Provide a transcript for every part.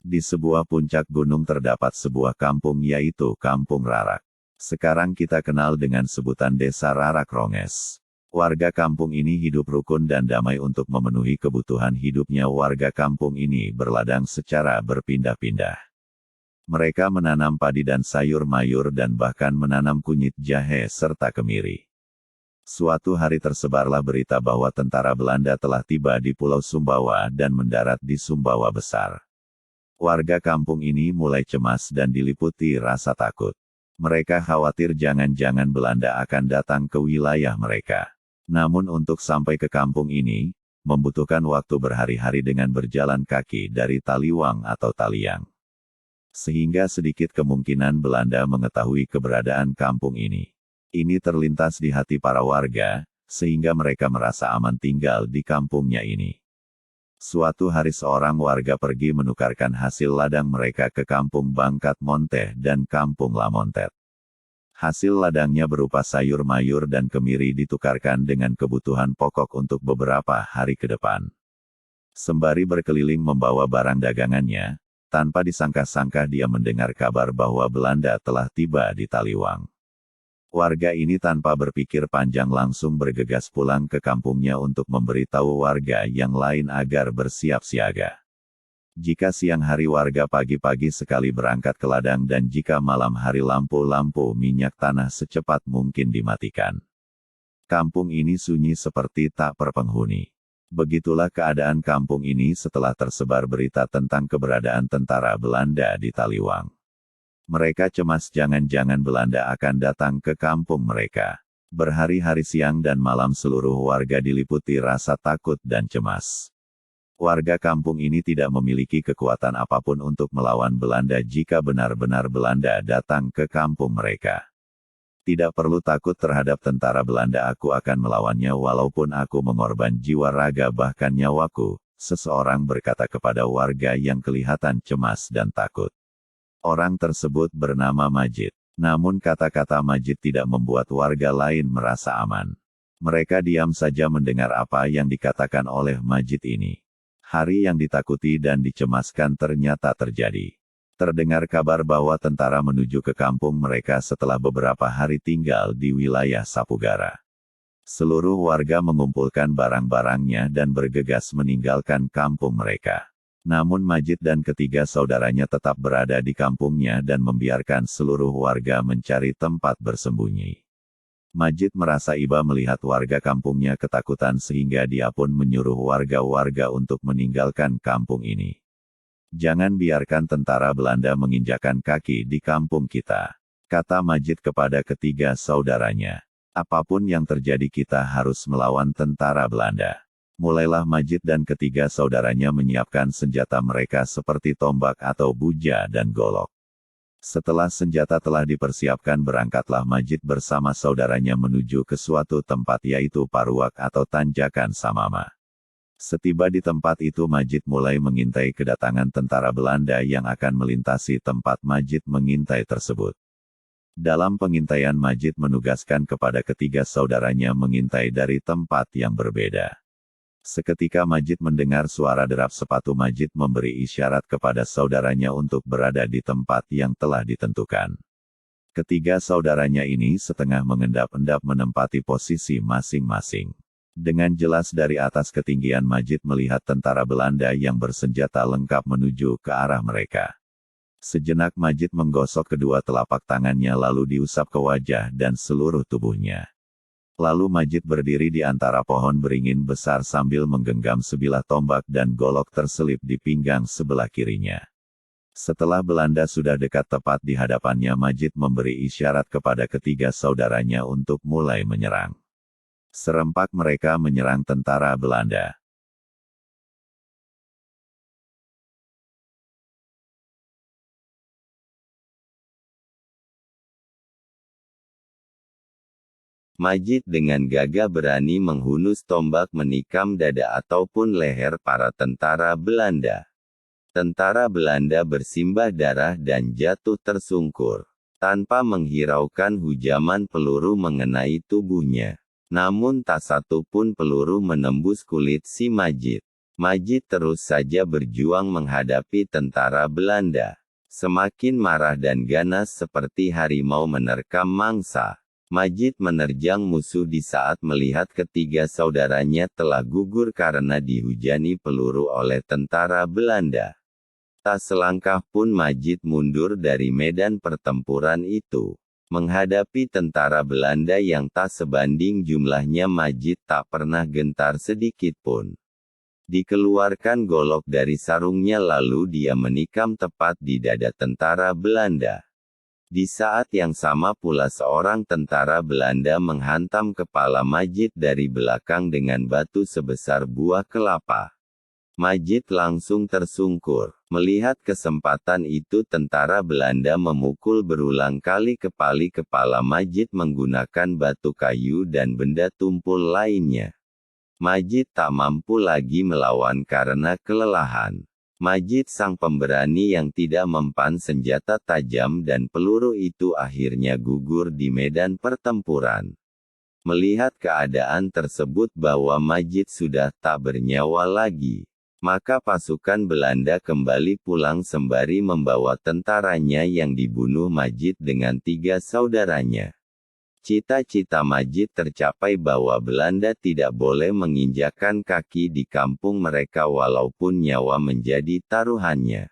Di sebuah puncak gunung terdapat sebuah kampung yaitu Kampung Rarak. Sekarang kita kenal dengan sebutan Desa Rarak Ronges. Warga kampung ini hidup rukun dan damai untuk memenuhi kebutuhan hidupnya. Warga kampung ini berladang secara berpindah-pindah. Mereka menanam padi dan sayur mayur dan bahkan menanam kunyit jahe serta kemiri. Suatu hari tersebarlah berita bahwa tentara Belanda telah tiba di Pulau Sumbawa dan mendarat di Sumbawa Besar. Warga kampung ini mulai cemas dan diliputi rasa takut. Mereka khawatir jangan-jangan Belanda akan datang ke wilayah mereka. Namun untuk sampai ke kampung ini, membutuhkan waktu berhari-hari dengan berjalan kaki dari Taliwang atau Taliang. Sehingga sedikit kemungkinan Belanda mengetahui keberadaan kampung ini. Ini terlintas di hati para warga, sehingga mereka merasa aman tinggal di kampungnya ini. Suatu hari seorang warga pergi menukarkan hasil ladang mereka ke kampung Bangkat Monteh dan kampung Lamontet. Hasil ladangnya berupa sayur mayur dan kemiri ditukarkan dengan kebutuhan pokok untuk beberapa hari ke depan. Sembari berkeliling membawa barang dagangannya, tanpa disangka-sangka dia mendengar kabar bahwa Belanda telah tiba di Taliwang. Warga ini tanpa berpikir panjang langsung bergegas pulang ke kampungnya untuk memberitahu warga yang lain agar bersiap siaga. Jika siang hari warga pagi-pagi sekali berangkat ke ladang dan jika malam hari lampu-lampu minyak tanah secepat mungkin dimatikan. Kampung ini sunyi seperti tak berpenghuni. Begitulah keadaan kampung ini setelah tersebar berita tentang keberadaan tentara Belanda di Taliwang. Mereka cemas jangan-jangan Belanda akan datang ke kampung mereka. Berhari-hari siang dan malam seluruh warga diliputi rasa takut dan cemas. Warga kampung ini tidak memiliki kekuatan apapun untuk melawan Belanda jika benar-benar Belanda datang ke kampung mereka. Tidak perlu takut terhadap tentara Belanda, aku akan melawannya walaupun aku mengorban jiwa raga bahkan nyawaku, seseorang berkata kepada warga yang kelihatan cemas dan takut. Orang tersebut bernama Majid. Namun kata-kata Majid tidak membuat warga lain merasa aman. Mereka diam saja mendengar apa yang dikatakan oleh Majid ini. Hari yang ditakuti dan dicemaskan ternyata terjadi. Terdengar kabar bahwa tentara menuju ke kampung mereka setelah beberapa hari tinggal di wilayah Sapugara. Seluruh warga mengumpulkan barang-barangnya dan bergegas meninggalkan kampung mereka. Namun Majid dan ketiga saudaranya tetap berada di kampungnya dan membiarkan seluruh warga mencari tempat bersembunyi. Majid merasa iba melihat warga kampungnya ketakutan sehingga dia pun menyuruh warga-warga untuk meninggalkan kampung ini. Jangan biarkan tentara Belanda menginjakan kaki di kampung kita, kata Majid kepada ketiga saudaranya. Apapun yang terjadi kita harus melawan tentara Belanda. Mulailah Majid dan ketiga saudaranya menyiapkan senjata mereka seperti tombak atau buja dan golok. Setelah senjata telah dipersiapkan berangkatlah Majid bersama saudaranya menuju ke suatu tempat yaitu Paruak atau Tanjakan Samama. Setiba di tempat itu Majid mulai mengintai kedatangan tentara Belanda yang akan melintasi tempat Majid mengintai tersebut. Dalam pengintaian Majid menugaskan kepada ketiga saudaranya mengintai dari tempat yang berbeda. Seketika Majid mendengar suara derap sepatu. Majid memberi isyarat kepada saudaranya untuk berada di tempat yang telah ditentukan. Ketiga saudaranya ini setengah mengendap-endap menempati posisi masing-masing. Dengan jelas dari atas ketinggian Majid melihat tentara Belanda yang bersenjata lengkap menuju ke arah mereka. Sejenak Majid menggosok kedua telapak tangannya lalu diusap ke wajah dan seluruh tubuhnya. Lalu Majid berdiri di antara pohon beringin besar sambil menggenggam sebilah tombak dan golok terselip di pinggang sebelah kirinya. Setelah Belanda sudah dekat tepat di hadapannya Majid memberi isyarat kepada ketiga saudaranya untuk mulai menyerang. Serempak mereka menyerang tentara Belanda. Majid dengan gagah berani menghunus tombak menikam dada ataupun leher para tentara Belanda. Tentara Belanda bersimbah darah dan jatuh tersungkur. Tanpa menghiraukan hujaman peluru mengenai tubuhnya. Namun tak satu pun peluru menembus kulit si Majid. Majid terus saja berjuang menghadapi tentara Belanda. Semakin marah dan ganas seperti harimau menerkam mangsa. Majid menerjang musuh di saat melihat ketiga saudaranya telah gugur karena dihujani peluru oleh tentara Belanda. Tak selangkah pun Majid mundur dari medan pertempuran itu. Menghadapi tentara Belanda yang tak sebanding jumlahnya, Majid tak pernah gentar sedikit pun. Dikeluarkan golok dari sarungnya lalu dia menikam tepat di dada tentara Belanda. Di saat yang sama pula seorang tentara Belanda menghantam kepala Majid dari belakang dengan batu sebesar buah kelapa. Majid langsung tersungkur. Melihat kesempatan itu tentara Belanda memukul berulang kali kepala Majid menggunakan batu kayu dan benda tumpul lainnya. Majid tak mampu lagi melawan karena kelelahan. Majid sang pemberani yang tidak mempan senjata tajam dan peluru itu akhirnya gugur di medan pertempuran. Melihat keadaan tersebut bahwa Majid sudah tak bernyawa lagi, maka pasukan Belanda kembali pulang sembari membawa tentaranya yang dibunuh Majid dengan 3 saudaranya. Cita-cita Majid tercapai bahwa Belanda tidak boleh menginjakkan kaki di kampung mereka walaupun nyawa menjadi taruhannya.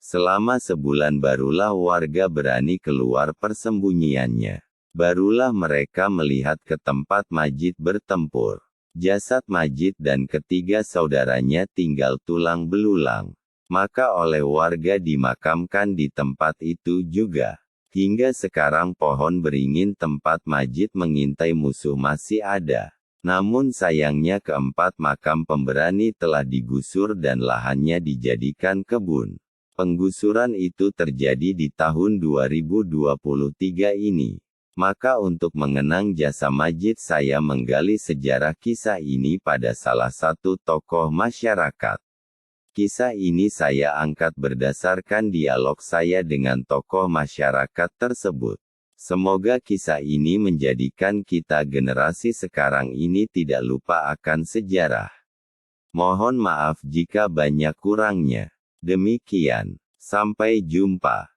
Selama sebulan barulah warga berani keluar persembunyiannya. Barulah mereka melihat ke tempat Majid bertempur. Jasad Majid dan ketiga saudaranya tinggal tulang belulang. Maka oleh warga dimakamkan di tempat itu juga. Hingga sekarang pohon beringin tempat Majid mengintai musuh masih ada. Namun sayangnya keempat makam pemberani telah digusur dan lahannya dijadikan kebun. Penggusuran itu terjadi di tahun 2023 ini. Maka untuk mengenang jasa Majid saya menggali sejarah kisah ini pada salah satu tokoh masyarakat. Kisah ini saya angkat berdasarkan dialog saya dengan tokoh masyarakat tersebut. Semoga kisah ini menjadikan kita generasi sekarang ini tidak lupa akan sejarah. Mohon maaf jika banyak kurangnya. Demikian. Sampai jumpa.